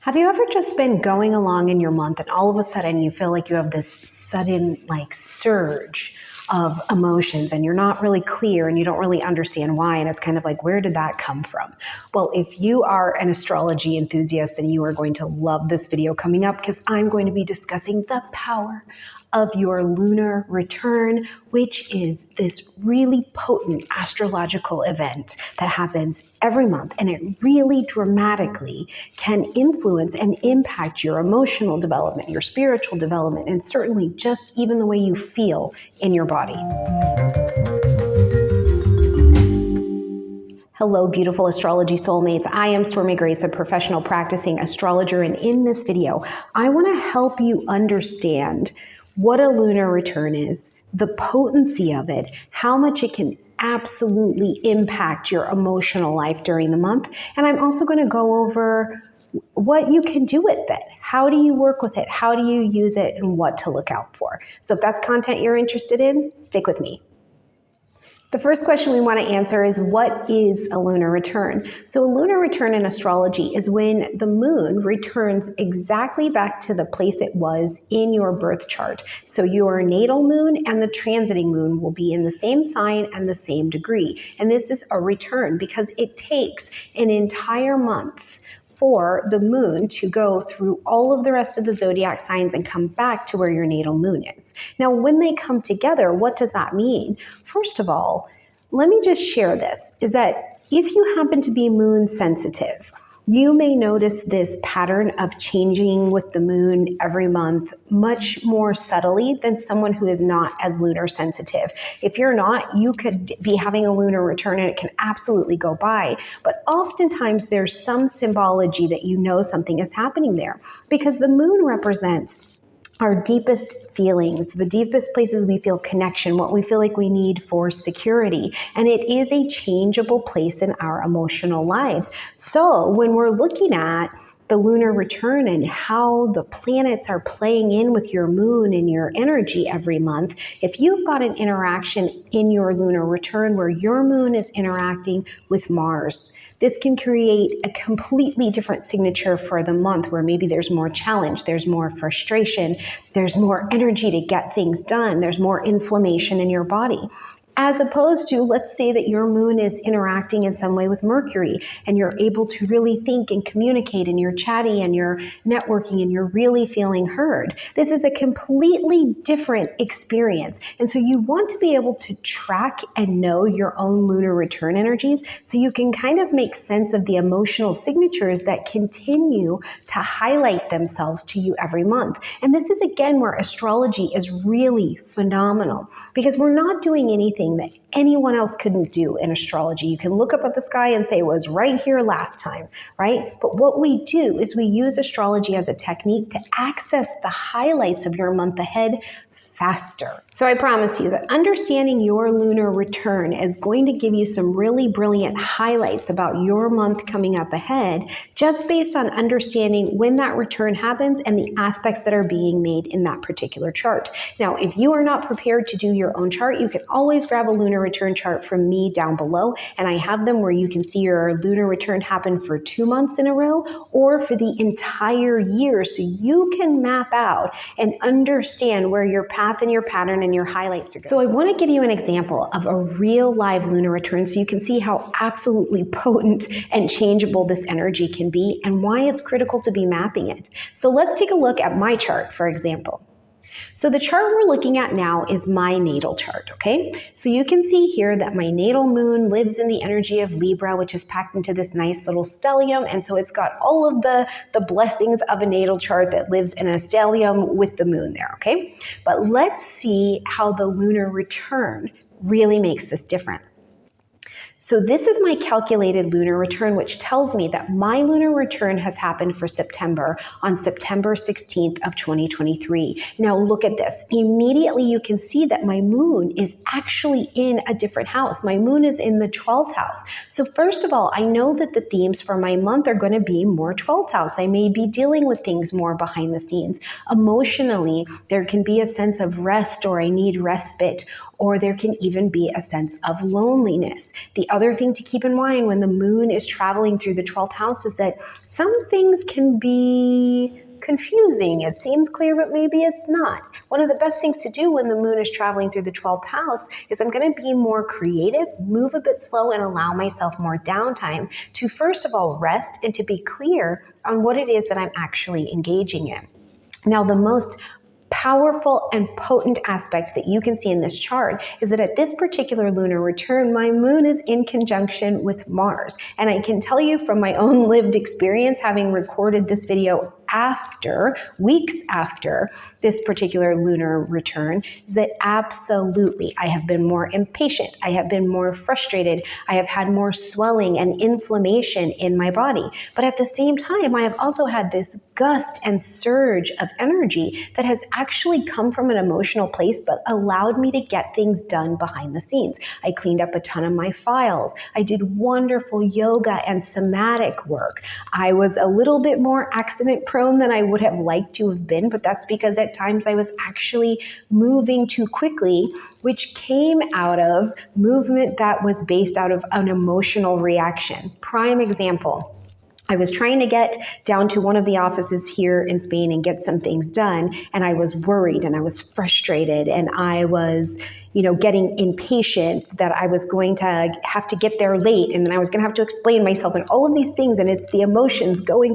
Have you ever just been going along in your month and all of a sudden you feel like you have this sudden surge of emotions and you're not really clear and you don't really understand why, and it's kind of like, where did that come from? Well, if you are an astrology enthusiast, then you are going to love this video coming up, because I'm going to be discussing the power of your lunar return, which is this really potent astrological event that happens every month, and it really dramatically can influence and impact your emotional development, your spiritual development, and certainly just even the way you feel in your body. Hello, beautiful astrology soulmates. I am Stormie Grace, a professional practicing astrologer, and in this video, I want to help you understand what a lunar return is, the potency of it, how much it can absolutely impact your emotional life during the month, and I'm also going to go over what you can do with it. How do you work with it? How do you use it, and what to look out for? So if that's content you're interested in, stick with me. The first question we want to answer is, what is a lunar return? So a lunar return in astrology is when the moon returns exactly back to the place it was in your birth chart. So your natal moon and the transiting moon will be in the same sign and the same degree. And this is a return because it takes an entire month for the moon to go through all of the rest of the zodiac signs and come back to where your natal moon is. Now, when they come together, what does that mean? First of all, let me just share this, is that if you happen to be moon sensitive, you may notice this pattern of changing with the moon every month much more subtly than someone who is not as lunar sensitive. If you're not, you could be having a lunar return and it can absolutely go by. But oftentimes there's some symbology that you know something is happening there, because the moon represents our deepest feelings, the deepest places we feel connection, what we feel like we need for security. And it is a changeable place in our emotional lives. So when we're looking at the lunar return and how the planets are playing in with your moon and your energy every month, if you've got an interaction in your lunar return where your moon is interacting with Mars, this can create a completely different signature for the month, where maybe there's more challenge, there's more frustration, there's more energy to get things done, there's more inflammation in your body. As opposed to, let's say that your moon is interacting in some way with Mercury and you're able to really think and communicate and you're chatty and you're networking and you're really feeling heard. This is a completely different experience. And so you want to be able to track and know your own lunar return energies so you can kind of make sense of the emotional signatures that continue to highlight themselves to you every month. And this is again where astrology is really phenomenal, because we're not doing anything that anyone else couldn't do in astrology. You can look up at the sky and say it was right here last time, right? But what we do is we use astrology as a technique to access the highlights of your month ahead faster. So I promise you that understanding your lunar return is going to give you some really brilliant highlights about your month coming up ahead, just based on understanding when that return happens and the aspects that are being made in that particular chart. Now, if you are not prepared to do your own chart, you can always grab a lunar return chart from me down below, and I have them where you can see your lunar return happen for 2 months in a row or for the entire year, so you can map out and understand where your path and your pattern and your highlights are going. So I want to give you an example of a real live lunar return so you can see how absolutely potent and changeable this energy can be and why it's critical to be mapping it. So let's take a look at my chart, for example. So the chart we're looking at now is my natal chart, okay? So you can see here that my natal moon lives in the energy of Libra, which is packed into this nice little stellium. And so it's got all of the blessings of a natal chart that lives in a stellium with the moon there, okay? But let's see how the lunar return really makes this different. So this is my calculated lunar return, which tells me that my lunar return has happened for September on September 16th of 2023. Now look at this. Immediately you can see that my moon is actually in a different house. My moon is in the 12th house. So first of all, I know that the themes for my month are going to be more 12th house. I may be dealing with things more behind the scenes. Emotionally, there can be a sense of rest, or I need respite, or there can even be a sense of loneliness. The other thing to keep in mind when the moon is traveling through the 12th house is that some things can be confusing. It seems clear, but maybe it's not. One of the best things to do when the moon is traveling through the 12th house is I'm going to be more creative, move a bit slow, and allow myself more downtime to first of all rest and to be clear on what it is that I'm actually engaging in. Now, the most powerful and potent aspect that you can see in this chart is that at this particular lunar return, my moon is in conjunction with Mars. And I can tell you from my own lived experience, having recorded this video weeks after this particular lunar return, is that absolutely I have been more impatient. I have been more frustrated. I have had more swelling and inflammation in my body. But at the same time, I have also had this gust and surge of energy that has actually come from an emotional place, but allowed me to get things done behind the scenes. I cleaned up a ton of my files. I did wonderful yoga and somatic work. I was a little bit more accident prone than I would have liked to have been, but that's because at times I was actually moving too quickly, which came out of movement that was based out of an emotional reaction. Prime example. I was trying to get down to one of the offices here in Spain and get some things done, and I was worried and I was frustrated and I was, getting impatient that I was going to have to get there late and then I was going to have to explain myself and all of these things, and it's the emotions going,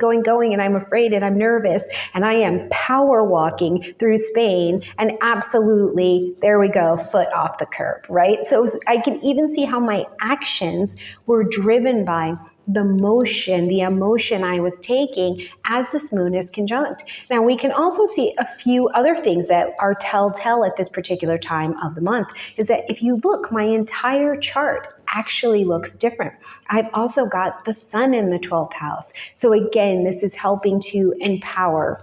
and I'm afraid and I'm nervous and I am power walking through Spain, and absolutely, there we go, foot off the curb, right? So I can even see how my actions were driven by the emotion I was taking as this moon is conjunct. Now, we can also see a few other things that are telltale at this particular time of the month, is that if you look, my entire chart actually looks different. I've also got the sun in the 12th house. So again, this is helping to empower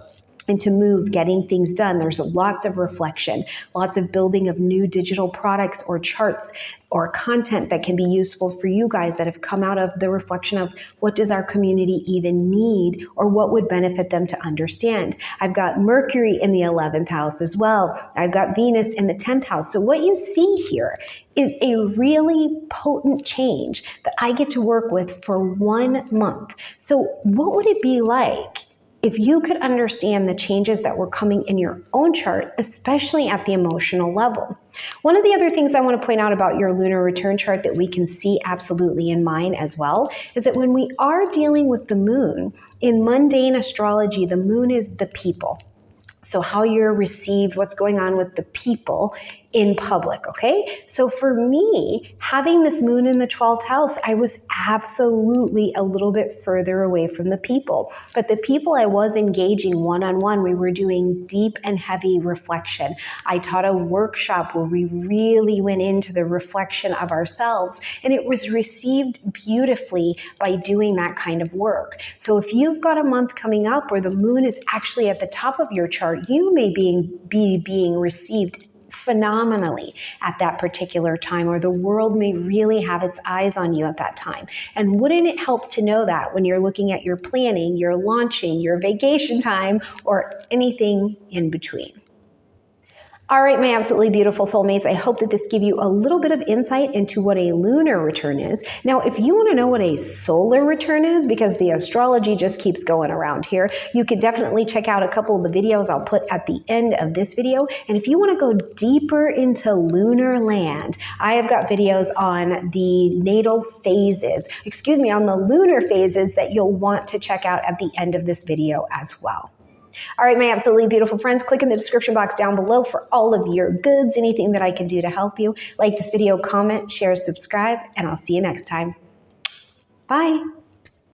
and to move, getting things done. There's lots of reflection, lots of building of new digital products or charts or content that can be useful for you guys that have come out of the reflection of what does our community even need or what would benefit them to understand. I've got Mercury in the 11th house as well. I've got Venus in the 10th house. So what you see here is a really potent change that I get to work with for 1 month. So what would it be like if you could understand the changes that were coming in your own chart, especially at the emotional level? One of the other things I want to point out about your lunar return chart that we can see absolutely in mine as well is that when we are dealing with the moon, in mundane astrology, the moon is the people. So how you're received, what's going on with the people in public, okay? So for me, having this moon in the 12th house, I was absolutely a little bit further away from the people. But the people I was engaging one-on-one, we were doing deep and heavy reflection. I taught a workshop where we really went into the reflection of ourselves, and it was received beautifully by doing that kind of work. So if you've got a month coming up where the moon is actually at the top of your chart, you may be being received phenomenally at that particular time, or the world may really have its eyes on you at that time. And wouldn't it help to know that when you're looking at your planning, your launching, your vacation time, or anything in between? All right, my absolutely beautiful soulmates, I hope that this gave you a little bit of insight into what a lunar return is. Now, if you want to know what a solar return is, because the astrology just keeps going around here, you can definitely check out a couple of the videos I'll put at the end of this video. And if you want to go deeper into lunar land, I have got videos on the natal phases, on the lunar phases that you'll want to check out at the end of this video as well. All right, my absolutely beautiful friends, click in the description box down below for all of your goods, anything that I can do to help you. Like this video, comment, share, subscribe, and I'll see you next time. Bye.